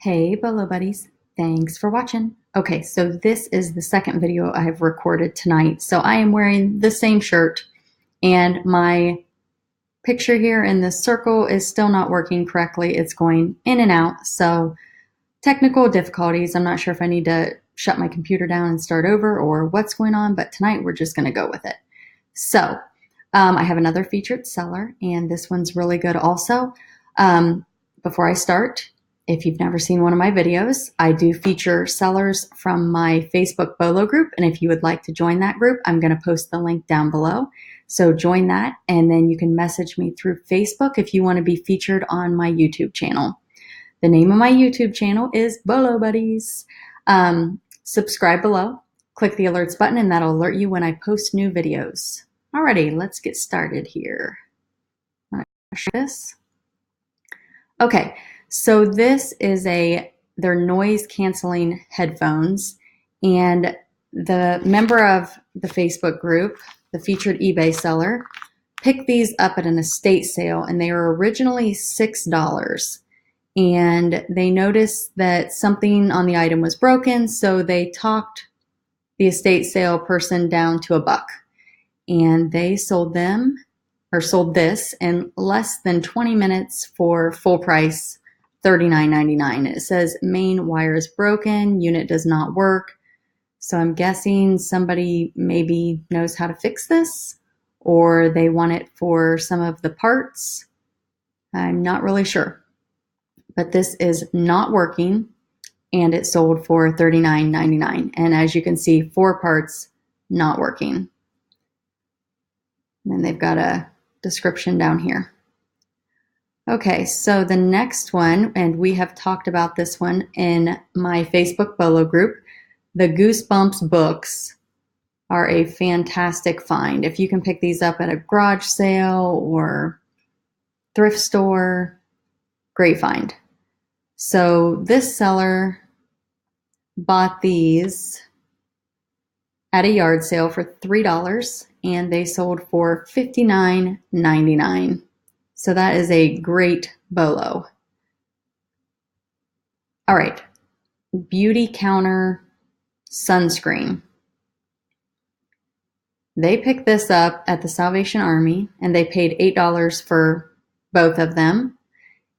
Hey, Bolo buddies. Thanks for watching. Okay, so this is the second video I've recorded tonight. So I am wearing the same shirt and my picture here in this circle is still not working correctly. It's going in and out. So technical difficulties. I'm not sure if I need to shut my computer down and start over or what's going on, but tonight we're just going to go with it. So I have another featured seller and this one's really good also. Before I start, if you've never seen one of my videos, I do feature sellers from my Facebook BOLO group. And if you would like to join that group, I'm going to post the link down below. So join that. And then you can message me through Facebook if you want to be featured on my YouTube channel. The name of my YouTube channel is BOLO Buddies. Subscribe below, click the alerts button, and that'll alert you when I post new videos. Alrighty, let's get started here. I'm going to show this. Okay. So this is their noise canceling headphones, and the member of the Facebook group, the featured eBay seller, picked these up at an estate sale, and they were originally $6. And they noticed that something on the item was broken, so they talked the estate sale person down to $1. And they sold this in less than 20 minutes for full price. $39.99. It says main wire is broken, unit does not work. So I'm guessing somebody maybe knows how to fix this, or they want it for some of the parts. I'm not really sure. But this is not working, and it sold for $39.99. And as you can see, 4 parts not working. And then they've got a description down here. Okay, so the next one, and we have talked about this one in my Facebook BOLO group, the Goosebumps books are a fantastic find. If you can pick these up at a garage sale or thrift store, great find. So this seller bought these at a yard sale for $3, and they sold for $59.99. So that is a great BOLO. All right, beauty counter sunscreen. They picked this up at the Salvation Army, and they paid $8 for both of them,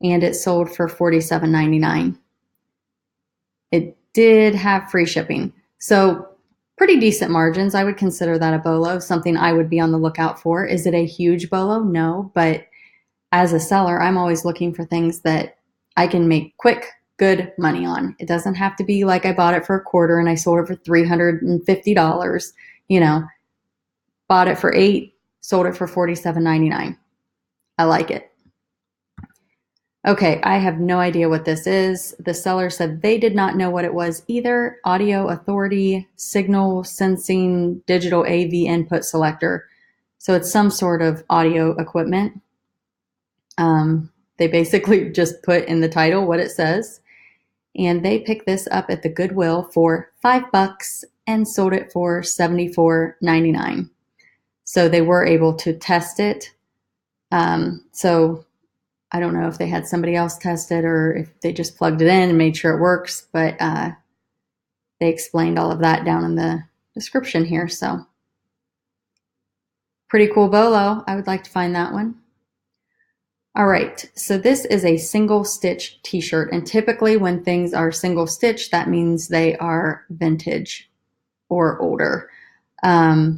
and it sold for $47.99. It did have free shipping, so pretty decent margins. I would consider that a BOLO, something I would be on the lookout for. Is it a huge BOLO? No, but as a seller, I'm always looking for things that I can make quick, good money on. It doesn't have to be like I bought it for $1 and I sold it for $350. You know, bought it for $8, sold it for $47.99. I like it. Okay, I have no idea what this is. The seller said they did not know what it was either. Audio Authority Signal Sensing Digital AV Input Selector. So it's some sort of audio equipment. They basically just put in the title what it says, and they picked this up at the Goodwill for $5 and sold it for $74.99. So they were able to test it. So I don't know if they had somebody else test it or if they just plugged it in and made sure it works, but they explained all of that down in the description here. So pretty cool BOLO. I would like to find that one. All right, so this is a single stitch t-shirt, and typically when things are single stitch, that means they are vintage or older. Right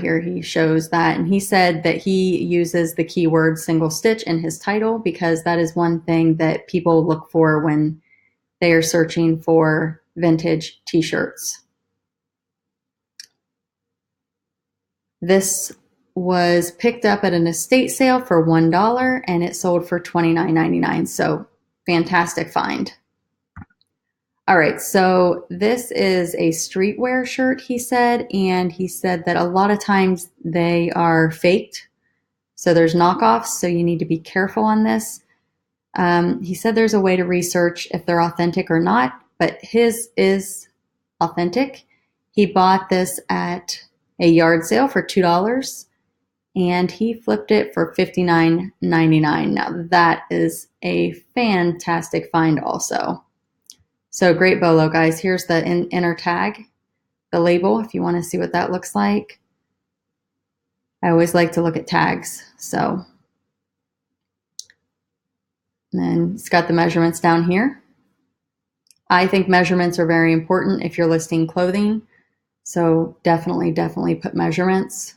here he shows that, and he said that he uses the keyword single stitch in his title because that is one thing that people look for when they are searching for vintage t-shirts. This was picked up at an estate sale for $1 and it sold for $29.99. So fantastic find. All right, so this is a streetwear shirt, he said, and he said that a lot of times they are faked. So there's knockoffs, so you need to be careful on this. He said there's a way to research if they're authentic or not, but his is authentic. He bought this at a yard sale for $2. and he flipped it for $59.99. Now that is a fantastic find also. So great bolo, guys. Here's the inner tag, the label, if you want to see what that looks like. I always like to look at tags. So, and then it's got the measurements down here. I think measurements are very important if you're listing clothing. So definitely put measurements.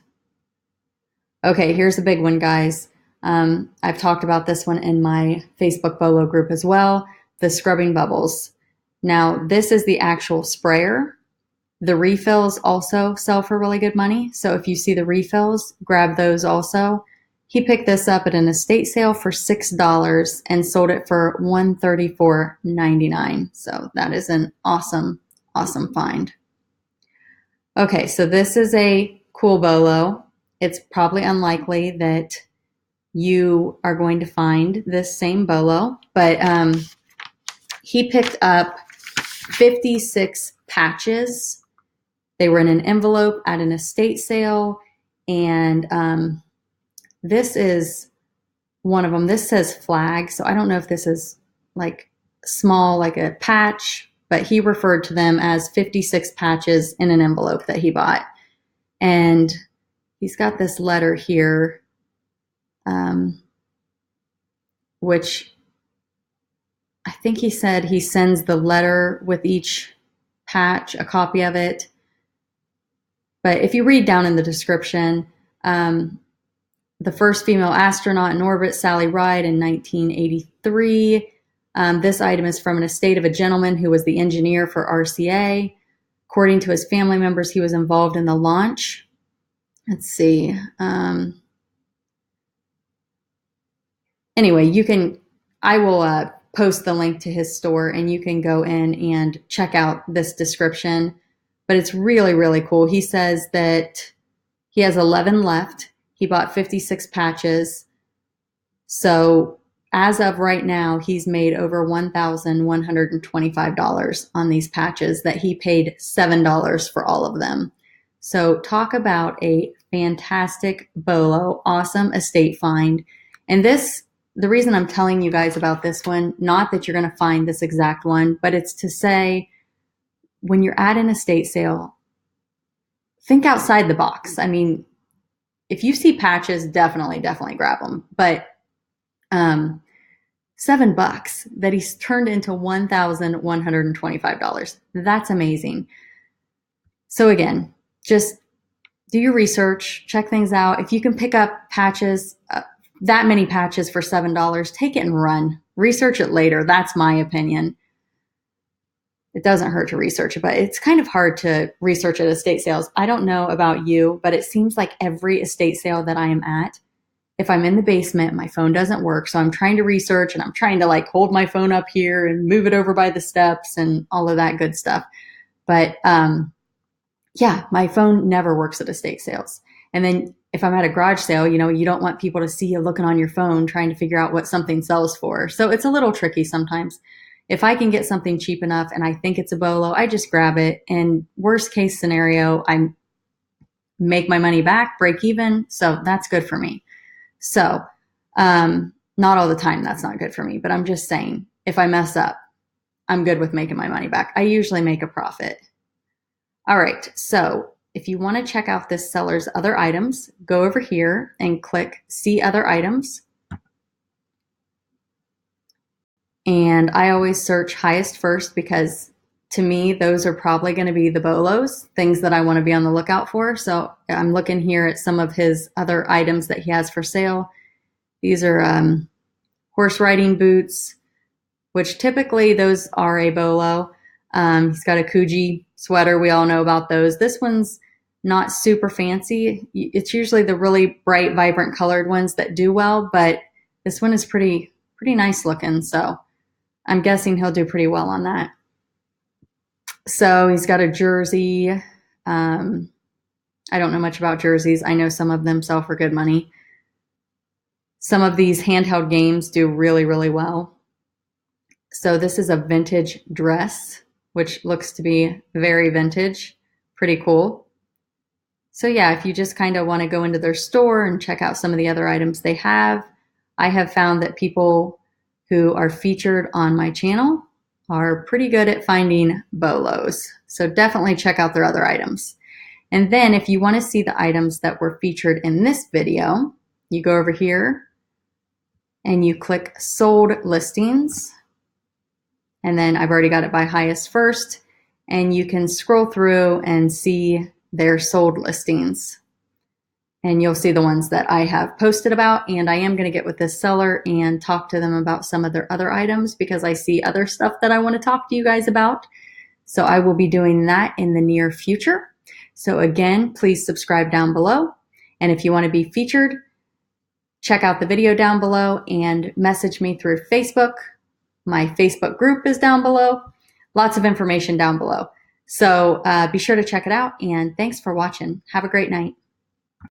Okay, here's a big one, guys. I've talked about this one in my Facebook Bolo group as well, the scrubbing bubbles. Now, this is the actual sprayer. The refills also sell for really good money. So if you see the refills, grab those also. He picked this up at an estate sale for $6 and sold it for $134.99. So that is an awesome find. Okay, so this is a cool bolo. It's probably unlikely that you are going to find this same bolo, but he picked up 56 patches. They were in an envelope at an estate sale, and this is one of them. This says flag, so I don't know if this is like small, like a patch, but he referred to them as 56 patches in an envelope that he bought. And he's got this letter here, which I think he said he sends the letter with each patch, a copy of it. But if you read down in the description, the first female astronaut in orbit, Sally Ride, in 1983. This item is from an estate of a gentleman who was the engineer for RCA. According to his family members, he was involved in the launch. Let's see. Anyway, I will post the link to his store and you can go in and check out this description. But it's really cool. He says that he has 11 left. He bought 56 patches. So as of right now, he's made over $1,125 on these patches that he paid $7 for all of them. So talk about a fantastic bolo, awesome estate find. And the reason I'm telling you guys about this one, not that you're going to find this exact one, but it's to say when you're at an estate sale, think outside the box. I mean, if you see patches, definitely grab them. But $7 that he's turned into $1,125. That's amazing. So again, just do your research, check things out. If you can pick up patches, that many patches for $7, take it and run. Research it later. That's my opinion. It doesn't hurt to research it, but it's kind of hard to research at estate sales. I don't know about you, but it seems like every estate sale that I am at, if I'm in the basement, my phone doesn't work. So I'm trying to research and I'm trying to like hold my phone up here and move it over by the steps and all of that good stuff. But yeah, my phone never works at estate sales. And then if I'm at a garage sale, you don't want people to see you looking on your phone trying to figure out what something sells for. So it's a little tricky sometimes. If I can get something cheap enough and I think it's a bolo, I just grab it. And worst case scenario, I make my money back, break even. So that's good for me. So not all the time, that's not good for me. But I'm just saying, if I mess up, I'm good with making my money back. I usually make a profit. All right. So if you want to check out this seller's other items, go over here and click See Other Items. And I always search highest first because to me, those are probably going to be the bolos, things that I want to be on the lookout for. So I'm looking here at some of his other items that he has for sale. These are horse riding boots, which typically those are a bolo. He's got a Coogee sweater. We all know about those. This one's not super fancy. It's usually the really bright, vibrant colored ones that do well, but this one is pretty nice looking. So I'm guessing he'll do pretty well on that. So he's got a jersey. I don't know much about jerseys. I know some of them sell for good money. Some of these handheld games do really well. So this is a vintage dress, which looks to be very vintage. Pretty cool. So yeah, if you just kind of want to go into their store and check out some of the other items they have, I have found that people who are featured on my channel are pretty good at finding BOLOs. So definitely check out their other items. And then if you want to see the items that were featured in this video, you go over here and you click sold listings. And then I've already got it by highest first, and you can scroll through and see their sold listings. And you'll see the ones that I have posted about, and I am going to get with this seller and talk to them about some of their other items because I see other stuff that I want to talk to you guys about. So I will be doing that in the near future. So again, please subscribe down below. And if you want to be featured, check out the video down below and message me through Facebook. My Facebook group is down below. Lots of information down below. So be sure to check it out, and thanks for watching. Have a great night.